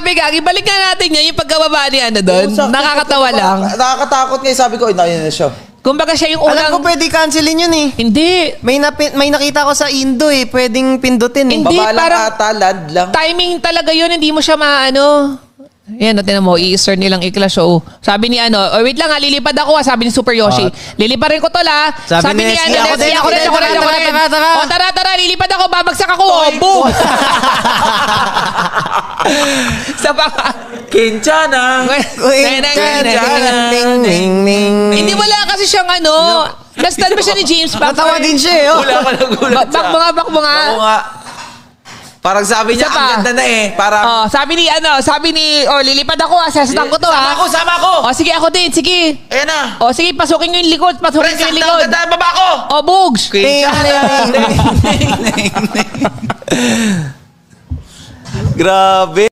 grabe ka. Ibalik nga natin yan yung pagkababa ni ano doon. Nakakatawa lang. Nakakatakot nga. Sabi ko, na siya. Kumbaga siya yung unang... Alam ko pwede cancelin yun eh. Hindi. May nakita ko sa Indo eh. Pwedeng pindutin eh. Hindi, Baba lang parang ata, land lang. timing talaga yun. Hindi mo siya maano. Yan, natin mo, i-start nilang i-clash. So, sabi ni ano, oh, wait lang ha, lilipad ako ha, sabi ni Super Yoshi. Lilipad rin ko tol ha. Sabi ni ano, ako rin. O tara, lilipad ako, babagsak ako. Oh, boom! Sa baka. Kinchana! Hindi wala kasi siyang ano. Nastan ba siya ni James? Natawa din siya eh. Gulat siya. Bak mo nga. Oo nga. Parang sabi niya, ang ganda na eh. Parang... sabi ni, lilipad ako ha, sasatan ko to ha. Sama ako! Sige ako din, sige. Ayan na. Sige, pasukin nyo yung likod, pasukin nyo yung likod. Ganda, baba ko! Bugs! Grabe.